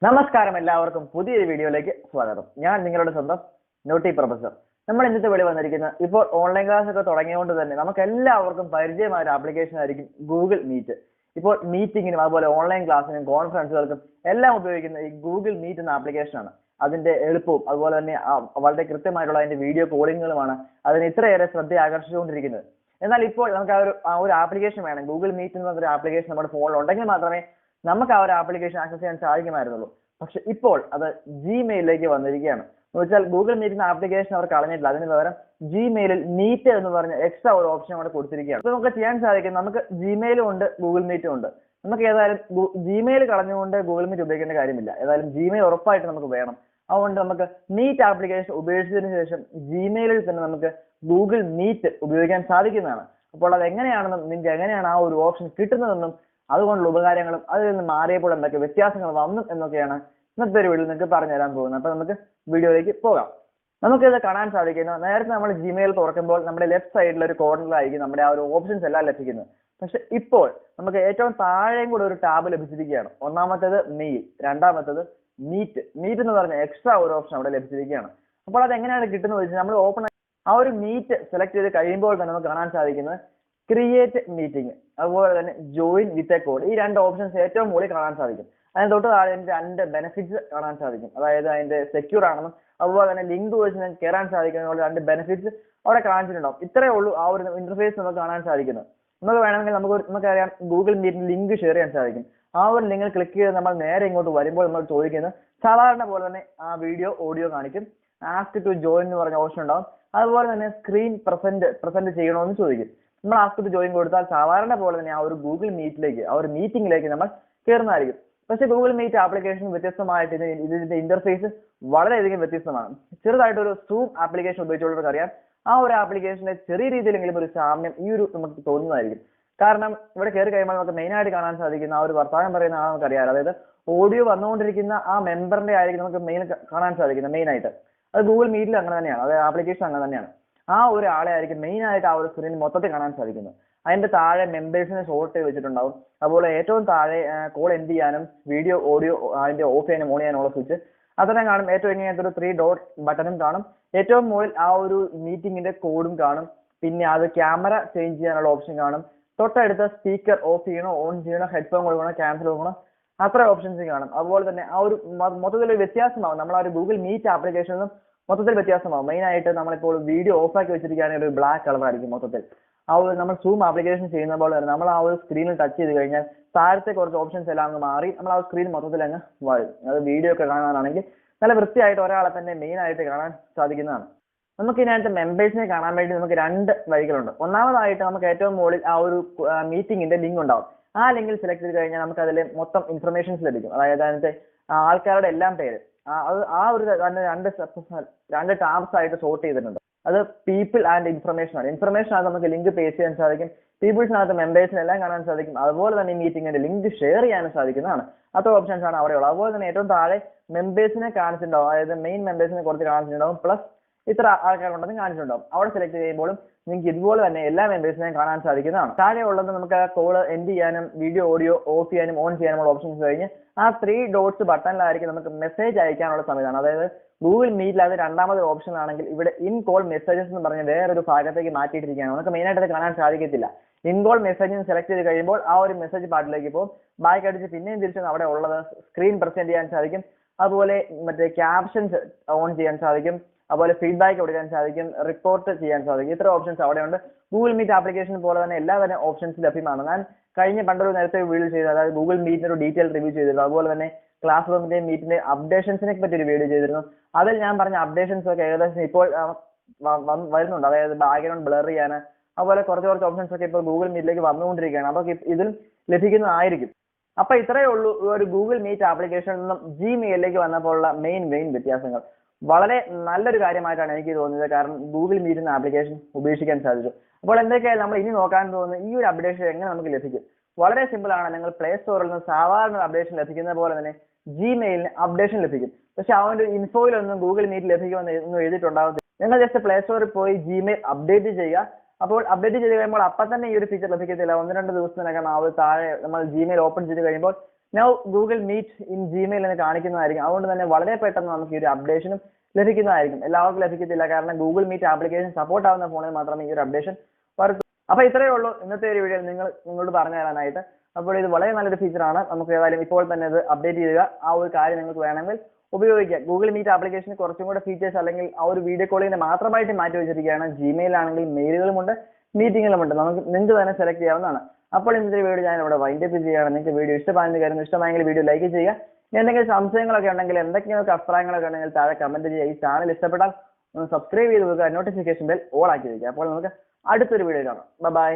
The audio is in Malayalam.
നമസ്കാരം എല്ലാവർക്കും പുതിയൊരു വീഡിയോയിലേക്ക് സ്വാഗതം. ഞാൻ നിങ്ങളുടെ സ്വന്തം നോട്ടി പ്രൊഫസർ. നമ്മൾ ഇന്നത്തെ വെളി വന്നിരിക്കുന്ന ഇപ്പോൾ ഓൺലൈൻ ക്ലാസ് ഒക്കെ തുടങ്ങിയതുകൊണ്ട് തന്നെ നമുക്ക് എല്ലാവർക്കും പരിചയമായ ഒരു ആപ്ലിക്കേഷൻ ആയിരിക്കും ഗൂഗിൾ മീറ്റ്. ഇപ്പോൾ മീറ്റിങ്ങിനും അതുപോലെ ഓൺലൈൻ ക്ലാസ്സിനും കോൺഫറൻസുകൾക്കും എല്ലാം ഉപയോഗിക്കുന്ന ഈ ഗൂഗിൾ മീറ്റ് എന്ന ആപ്ലിക്കേഷനാണ്. അതിന്റെ എളുപ്പവും അതുപോലെ തന്നെ വളരെ കൃത്യമായിട്ടുള്ള അതിന്റെ വീഡിയോ കോളിങ്ങുകളുമാണ് അതിന് ഇത്രയേറെ ശ്രദ്ധ ആകർഷിച്ചുകൊണ്ടിരിക്കുന്നത്. എന്നാൽ ഇപ്പോൾ നമുക്ക് ആ ഒരു ആപ്ലിക്കേഷൻ വേണം. ഗൂഗിൾ മീറ്റ് എന്ന് പറഞ്ഞ ആപ്ലിക്കേഷൻ നമ്മുടെ ഫോണിൽ ഉണ്ടെങ്കിൽ മാത്രമേ നമുക്ക് ആ ഒരു ആപ്ലിക്കേഷൻ ആക്സസ് ചെയ്യാൻ സാധിക്കുമായിരുന്നുള്ളൂ. പക്ഷെ ഇപ്പോൾ അത് ജിമെയിലിലേക്ക് വന്നിരിക്കുകയാണ്. എന്ന് വെച്ചാൽ ഗൂഗിൾ മീറ്റിന്റെ ആപ്ലിക്കേഷൻ അവർ കളഞ്ഞിട്ടില്ല. അതിന് പകരം ജിമെയിലിൽ മീറ്റ് എന്ന് പറഞ്ഞ എക്സ്ട്രാ ഒരു ഓപ്ഷൻ അവിടെ കൊടുത്തിരിക്കുകയാണ്. അപ്പോൾ നമുക്ക് ചെയ്യാൻ സാധിക്കും, നമുക്ക് ജിമെയിലും ഉണ്ട് ഗൂഗിൾ മീറ്റും ഉണ്ട്. നമുക്ക് ഏതായാലും ജിമെയിൽ കളഞ്ഞുകൊണ്ട് ഗൂഗിൾ മീറ്റ് ഉപയോഗിക്കേണ്ട കാര്യമില്ല. ഏതായാലും ജിമെയിൽ ഉറപ്പായിട്ട് നമുക്ക് വേണം. അതുകൊണ്ട് നമുക്ക് മീറ്റ് ആപ്ലിക്കേഷൻ ഉപേക്ഷിച്ചതിന് ശേഷം ജിമെയിലിൽ തന്നെ നമുക്ക് ഗൂഗിൾ മീറ്റ് ഉപയോഗിക്കാൻ സാധിക്കുന്നതാണ്. അപ്പോൾ അത് എങ്ങനെയാണെന്നും നിങ്ങൾക്ക് എങ്ങനെയാണ് ആ ഒരു ഓപ്ഷൻ കിട്ടുന്നതെന്നും അതുകൊണ്ടുള്ള ഉപകാരങ്ങളും അതിൽ നിന്ന് മാറിയപ്പോൾ എന്തൊക്കെ വ്യത്യാസങ്ങൾ വന്നു എന്നൊക്കെയാണ് ഇന്നത്തെ ഒരു വീഡിയോയിൽ നിങ്ങൾക്ക് പറഞ്ഞു തരാൻ പോകുന്നത്. അപ്പൊ നമുക്ക് വീഡിയോയിലേക്ക് പോകാം. നമുക്കിത് കാണാൻ സാധിക്കുന്നത്, നേരത്തെ നമ്മൾ ജിമെയിൽ തുറക്കുമ്പോൾ നമ്മുടെ ലെഫ്റ്റ് സൈഡിൽ ഒരു കോർണറിലായിരിക്കും നമ്മുടെ ആ ഒരു ഓപ്ഷൻസ് എല്ലാം ലഭിക്കുന്നത്. പക്ഷെ ഇപ്പോൾ നമുക്ക് ഏറ്റവും താഴെയും കൂടെ ഒരു ടാബ് ലഭിച്ചിരിക്കുകയാണ്. ഒന്നാമത്തേത് മെയിൽ, രണ്ടാമത്തേത് മീറ്റ്. മീറ്റ് എന്ന് പറഞ്ഞ എക്സ്ട്രാ ഒരു ഓപ്ഷൻ അവിടെ ലഭിച്ചിരിക്കുകയാണ്. അപ്പോൾ അത് എങ്ങനെയാണ് കിട്ടുന്നത് വെച്ചാൽ നമ്മൾ ഓപ്പൺ ആ ഒരു മീറ്റ് സെലക്ട് ചെയ്ത് കഴിയുമ്പോൾ തന്നെ നമുക്ക് കാണാൻ സാധിക്കുന്നത് ക്രിയേറ്റ് മീറ്റിംഗ്, അതുപോലെ തന്നെ ജോയിൻ വിത്ത് എ കോഡ്. ഈ രണ്ട് ഓപ്ഷൻസ് ഏറ്റവും മുകളിൽ കാണാൻ സാധിക്കും. അതിന് തൊട്ട് താഴെ രണ്ട് ബെനിഫിറ്റ്സ് കാണാൻ സാധിക്കും. അതായത് അതിന്റെ സെക്യൂർ ആണെന്നും അതുപോലെ തന്നെ ലിങ്ക് വെച്ച് നിങ്ങൾക്ക് കയറാൻ സാധിക്കുന്ന രണ്ട് ബെനിഫിറ്റ്സ് അവിടെ കാണിച്ചിട്ടുണ്ടാവും. ഇത്രയേ ഉള്ളൂ ആ ഒരു ഇന്റർഫേസ് നമുക്ക് കാണാൻ സാധിക്കുന്നത്. നമുക്ക് വേണമെങ്കിൽ നമുക്കറിയാം ഗൂഗിൾ മീറ്റിന് ലിങ്ക് ഷെയർ ചെയ്യാൻ സാധിക്കും. ആ ഒരു ലിങ്ക് ക്ലിക്ക് ചെയ്ത് നമ്മൾ നേരെ ഇങ്ങോട്ട് വരുമ്പോൾ നമ്മൾ ചോദിക്കുന്നത് സാധാരണ പോലെ തന്നെ ആ വീഡിയോ ഓഡിയോ കാണിക്കും. ആസ്ക് ടു ജോയിൻ എന്ന് പറഞ്ഞ ഓപ്ഷൻ ഉണ്ടാവും. അതുപോലെ തന്നെ സ്ക്രീൻ പ്രസന്റ് ചെയ്യണമെന്ന് ചോദിക്കും. നമ്മൾ ആസ്ക് ടു ജോയിൻ കൊടുത്താൽ സാധാരണ പോലെ തന്നെ ആ ഒരു ഗൂഗിൾ മീറ്റിലേക്ക് ആ ഒരു മീറ്റിംഗിലേക്ക് നമ്മൾ കയറുന്നതായിരിക്കും. പക്ഷെ ഗൂഗിൾ മീറ്റ് ആപ്ലിക്കേഷൻ വ്യത്യസ്തമായിട്ട് ഇതിന്റെ ഇന്റർഫേസ് വളരെയധികം വ്യത്യസ്തമാണ്. ചെറുതായിട്ടൊരു സൂം ആപ്ലിക്കേഷൻ ഉപയോഗിച്ചുള്ളവർക്ക് അറിയാം, ആ ഒരു ആപ്ലിക്കേഷന്റെ ചെറിയ രീതിയിലെങ്കിലും ഒരു സാമ്യം ഈ ഒരു നമുക്ക് തോന്നുന്നതായിരിക്കും. കാരണം ഇവിടെ കയറി കഴിയുമ്പോൾ നമുക്ക് മെയിൻ ആയിട്ട് കാണാൻ സാധിക്കുന്ന ആ ഒരു വർത്തമാനം പറയുന്ന ആളെ നമുക്ക് അറിയാം. അതായത് ഓഡിയോ വന്നുകൊണ്ടിരിക്കുന്ന ആ മെമ്പറിന്റെ ആയിരിക്കും നമുക്ക് മെയിൻ കാണാൻ സാധിക്കുന്നത്. മെയിൻ ആയിട്ട് അത് ഗൂഗിൾ മീറ്റിൽ അങ്ങനെ തന്നെയാണ്, അതായത് ആപ്ലിക്കേഷൻ അങ്ങനെ തന്നെയാണ്. ആ ഒരു ആളെ ആയിരിക്കും മെയിൻ ആയിട്ട് ആ ഒരു സ്ക്രീനിൽ മൊത്തത്തിൽ കാണാൻ സാധിക്കുന്നത്. അതിന്റെ താഴെ മെമ്പേഴ്സിനെ ഷോർട്ട് ചെയ്ത് വെച്ചിട്ടുണ്ടാവും. അതുപോലെ ഏറ്റവും താഴെ കോൾ എൻഡ് ചെയ്യാനും വീഡിയോ ഓഡിയോ അതിന്റെ ഓഫ് ചെയ്യാനും ഓൺ ചെയ്യാനുള്ള സ്വിച്ച് അതെല്ലാം കാണും. ഏറ്റവും ഇങ്ങനത്തെ ഒരു 3 ഡോട്ട് ബട്ടണും കാണും. ഏറ്റവും മുകളിൽ ആ ഒരു മീറ്റിംഗിന്റെ കോഡും കാണും. പിന്നെ അത് ക്യാമറ ചേഞ്ച് ചെയ്യാനുള്ള ഓപ്ഷൻ കാണും. തൊട്ടടുത്ത സ്പീക്കർ ഓഫ് ചെയ്യണോ ഓൺ ചെയ്യണോ ഹെഡ്ഫോൺ കൊടുക്കണോ ക്യാൻസൽ കൊടുക്കണോ അത്ര ഓപ്ഷൻസ് കാണും. അതുപോലെ തന്നെ ആ ഒരു മൊത്തത്തിലൊരു വ്യത്യാസമാവും. നമ്മൾ ആ ഒരു ഗൂഗിൾ മീറ്റ് ആപ്ലിക്കേഷനും മൊത്തത്തിൽ വ്യത്യാസമാവും. മെയിൻ ആയിട്ട് നമ്മളിപ്പോൾ വീഡിയോ ഓഫ് ആക്കി വെച്ചിരിക്കുകയാണെങ്കിൽ ഒരു ബ്ലാക്ക് കളർ ആയിരിക്കും മൊത്തത്തിൽ. ആ ഒരു നമ്മൾ സൂം ആപ്ലിക്കേഷൻ ചെയ്യുന്ന പോലെ തന്നെ നമ്മൾ ആ ഒരു സ്ക്രീനിൽ ടച്ച് ചെയ്ത് കഴിഞ്ഞാൽ താഴത്തെ കുറച്ച് ഓപ്ഷൻസ് എല്ലാം അങ്ങ് മാറി നമ്മൾ ആ സ്ക്രീൻ മൊത്തത്തിൽ അങ്ങ് വരും. അത് വീഡിയോ ഒക്കെ കാണാനാണെങ്കിൽ നല്ല വൃത്തിയായിട്ട് ഒരാളെ തന്നെ മെയിൻ ആയിട്ട് കാണാൻ സാധിക്കുന്നതാണ്. നമുക്ക് ഇതിനകത്ത് മെമ്പേഴ്സിനെ കാണാൻ വേണ്ടി നമുക്ക് 2 വഴികളുണ്ട്. ഒന്നാമതായിട്ട് നമുക്ക് ഏറ്റവും മുകളിൽ ആ ഒരു മീറ്റിംഗിന്റെ ലിങ്ക് ഉണ്ടാവും. ആ ലിങ്കിൽ സെലക്ട് ചെയ്ത് കഴിഞ്ഞാൽ നമുക്ക് അതിൽ മൊത്തം ഇൻഫർമേഷൻസ് ലഭിക്കും. അതായത് അതിനകത്തെ ആൾക്കാരുടെ എല്ലാം പേര് ആ ഒരു രണ്ട് ടാബ്സ് ആയിട്ട് സോർട്ട് ചെയ്തിട്ടുണ്ട്. അത് പീപ്പിൾ ആൻഡ് ഇൻഫർമേഷൻ ആണ്. ഇൻഫർമേഷനകത്ത് നമുക്ക് ലിങ്ക് പേസ്റ്റ് ചെയ്യാൻ സാധിക്കും. പീപ്പിൾസിനകത്ത് മെമ്പേഴ്സിന് എല്ലാം കാണാൻ സാധിക്കും. അതുപോലെ തന്നെ ഈ മീറ്റിംഗിന്റെ ലിങ്ക് ഷെയർ ചെയ്യാനും സാധിക്കുന്നതാണ്. അത്ര ഓപ്ഷൻസ് ആണ് അവിടെയുള്ളത്. അതുപോലെ തന്നെ ഏറ്റവും താഴെ മെമ്പേഴ്സിനെ കാണിച്ചിട്ടുണ്ടാവും. അതായത് മെയിൻ മെമ്പേഴ്സിനെ കുറച്ച് കാണിച്ചിട്ടുണ്ടാവും. പ്ലസ് ഇത്ര ആൾക്കാരുണ്ടെന്ന് കാണിച്ചിട്ടുണ്ടാവും. അവിടെ സെലക്ട് ചെയ്യുമ്പോഴും നിങ്ങൾക്ക് ഇതുപോലെ തന്നെ എല്ലാ മെമ്പേഴ്സിനെയും കാണാൻ സാധിക്കുന്നതാണ്. താഴെ ഉള്ളത് നമുക്ക് കോൾ എൻഡ് ചെയ്യാനും വീഡിയോ ഓഡിയോ ഓഫ് ചെയ്യാനും ഓൺ ചെയ്യാനുമുള്ള ഓപ്ഷൻസ് കഴിഞ്ഞ് ആ 3 ഡോട്ട്സ് ബട്ടണിലായിരിക്കും നമുക്ക് മെസ്സേജ് അയക്കാനുള്ള സംവിധാനം. അതായത് ഗൂഗിൾ മീറ്റിൽ അത് രണ്ടാമതൊരു ഓപ്ഷൻ ആണെങ്കിൽ ഇവിടെ ഇൻ കോൾ മെസ്സേജസ് എന്ന് പറഞ്ഞ് വേറൊരു ഭാഗത്തേക്ക് മാറ്റിയിട്ടിരിക്കുകയാണ്. നമുക്ക് മെയിൻ ആയിട്ട് അത് കാണാൻ സാധിക്കത്തില്ല. ഇൻ കോൾ മെസ്സേജ് സെലക്ട് ചെയ്ത് കഴിയുമ്പോൾ ആ ഒരു മെസ്സേജ് പാർട്ടിലേക്ക് പോകും. ബാക്ക് അടിച്ച് പിന്നെയും തിരിച്ച് അവിടെ ഉള്ളത് സ്ക്രീൻ പ്രസന്റ് ചെയ്യാൻ സാധിക്കും. അതുപോലെ മറ്റേ ക്യാപ്ഷൻസ് ഓൺ ചെയ്യാൻ സാധിക്കും. അതുപോലെ ഫീഡ്ബാക്ക് കൊടുക്കാൻ സാധിക്കും, റിപ്പോർട്ട് ചെയ്യാൻ സാധിക്കും. ഇത്ര ഓപ്ഷൻസ് അവിടെയുണ്ട്. ഗൂഗിൾ മീറ്റ് ആപ്ലിക്കേഷൻ പോലെ തന്നെ എല്ലാ തന്നെ ഓപ്ഷൻസ് ലഭ്യമാണ്. ഞാൻ പണ്ടൊരു നേരത്തെ വീഡിയോ ചെയ്തു, അതായത് ഗൂഗിൾ മീറ്റിന്റെ ഒരു ഡീറ്റെയിൽ റിവ്യൂ ചെയ്തിരുന്നു. അതുപോലെ തന്നെ ക്ലാസ് റൂമിന്റെയും മീറ്റിന്റെ അപ്ഡേഷൻസിനെ പറ്റി ഒരു വീഡിയോ ചെയ്തിരുന്നു. അതിൽ ഞാൻ പറഞ്ഞ അപ്ഡേഷൻസ് ഒക്കെ ഏകദേശം ഇപ്പോൾ വരുന്നുണ്ട്. അതായത് ബാക്ക്ഗ്രൗണ്ട് ബ്ലർ ചെയ്യാൻ അതുപോലെ കുറച്ച് ഓപ്ഷൻസ് ഒക്കെ ഇപ്പോൾ ഗൂഗിൾ മീറ്റിലേക്ക് വന്നുകൊണ്ടിരിക്കുകയാണ്. അപ്പൊ ഇതിൽ ലഭിക്കുന്നതായിരിക്കും. അപ്പൊ ഇത്രയേ ഉള്ളൂ ഒരു ഗൂഗിൾ മീറ്റ് ആപ്ലിക്കേഷനിൽ നിന്നും ജിമെയിലിലേക്ക് വന്നപ്പോഴുള്ള മെയിൻ വ്യത്യാസങ്ങൾ. വളരെ നല്ലൊരു കാര്യമായിട്ടാണ് എനിക്ക് തോന്നിയത്. കാരണം ഗൂഗിൾ മീറ്റ് എന്ന ആപ്ലിക്കേഷൻ ഉപേക്ഷിക്കാൻ സാധിച്ചു. അപ്പോൾ എന്തൊക്കെയായാലും നമ്മൾ ഇനി നോക്കാൻ പോകുന്നത് ഈ ഒരു അപ്ഡേഷൻ എങ്ങനെ നമുക്ക് ലഭിക്കും. വളരെ സിമ്പിൾ ആണ്. നിങ്ങൾ പ്ലേ സ്റ്റോറിൽ നിന്ന് സാധാരണ അപ്ഡേഷൻ ലഭിക്കുന്ന പോലെ തന്നെ ജിമെയിലിന് അപ്ഡേഷൻ ലഭിക്കും. പക്ഷെ അവന്റെ ഇൻഫോയിലൊന്നും ഗൂഗിൾ മീറ്റ് ലഭിക്കുമെന്ന് ഒന്നും എഴുതിയിട്ടുണ്ടാവത്തില്ല. നിങ്ങൾ ജസ്റ്റ് പ്ലേ സ്റ്റോറിൽ പോയി ജിമെയിൽ അപ്ഡേറ്റ് ചെയ്യുക. അപ്പോൾ അപ്ഡേറ്റ് ചെയ്ത് കഴിയുമ്പോൾ അപ്പം തന്നെ ഈ ഒരു ഫീച്ചർ ലഭിക്കത്തില്ല. 1-2 ദിവസത്തിനകം ആ ഒരു താഴെ നമ്മൾ ജിമെയിൽ ഓപ്പൺ ചെയ്ത് കഴിയുമ്പോൾ now Google Meet in Gmail എന്ന് കാണിക്കുന്നതായിരിക്കും. അതുകൊണ്ട് തന്നെ വളരെ പെട്ടെന്ന് നമുക്ക് ഈ ഒരു അപ്ഡേഷനും ലഭിക്കുന്നതായിരിക്കും. എല്ലാവർക്കും ലഭിക്കത്തില്ല, കാരണം ഗൂഗിൾ മീറ്റ് ആപ്ലിക്കേഷൻ സപ്പോർട്ട് ആവുന്ന ഫോണിൽ മാത്രമേ ഈ ഒരു അപ്ഡേഷൻ വരൂ. അപ്പൊ ഇത്രയേ ഉള്ളൂ ഇന്നത്തെ ഒരു വീഡിയോ നിങ്ങളോട് പറഞ്ഞു തരാനായിട്ട്. അപ്പോൾ ഇത് വളരെ നല്ലൊരു ഫീച്ചറാണ്. നമുക്ക് ഏതായാലും ഇപ്പോൾ തന്നെ ഇത് അപ്ഡേറ്റ് ചെയ്യുക. ആ ഒരു കാര്യം നിങ്ങൾക്ക് വേണമെങ്കിൽ ഉപയോഗിക്കാം. ഗൂഗിൾ മീറ്റ് ആപ്ലിക്കേഷന് കുറച്ചും കൂടെ ഫീച്ചേഴ്സ് അല്ലെങ്കിൽ ആ ഒരു വീഡിയോ കോളിനെ മാത്രമായിട്ട് മാറ്റി വെച്ചിരിക്കുകയാണ്. ജിമെയിൽ ആണെങ്കിൽ മെയിലുകളുമുണ്ട്, മീറ്റിങ്ങുകളുമുണ്ട്. നിങ്ങൾക്ക് തന്നെ സെലക്ട് ചെയ്യാവുന്നതാണ്. അപ്പോൾ ഇന്നത്തെ വീഡിയോ ഞാൻ ഇവിടെ വൈൻഡപ്പ് ചെയ്യുകയാണ്. നിങ്ങൾക്ക് വീഡിയോ ഇഷ്ടമായെന്ന് കരുതുന്നു. ഇഷ്ടമായെങ്കിൽ വീഡിയോ ലൈക്ക് ചെയ്യുക. എന്തെങ്കിലും സംശയങ്ങളൊക്കെ ഉണ്ടെങ്കിൽ, എന്തൊക്കെയൊക്കെ അഭിപ്രായങ്ങളൊക്കെ ഉണ്ടെങ്കിൽ താഴെ കമന്റ് ചെയ്യുക. ഈ ചാനൽ ഇഷ്ടപ്പെട്ടാൽ ഒന്ന് സബ്സ്ക്രൈബ് ചെയ്ത് വെക്കുക, നോട്ടിഫിക്കേഷൻ ബെൽ ഓൾ ആക്കി വയ്ക്കുക. അപ്പോൾ നമുക്ക് അടുത്തൊരു വീഡിയോ കാണാം. ബൈ.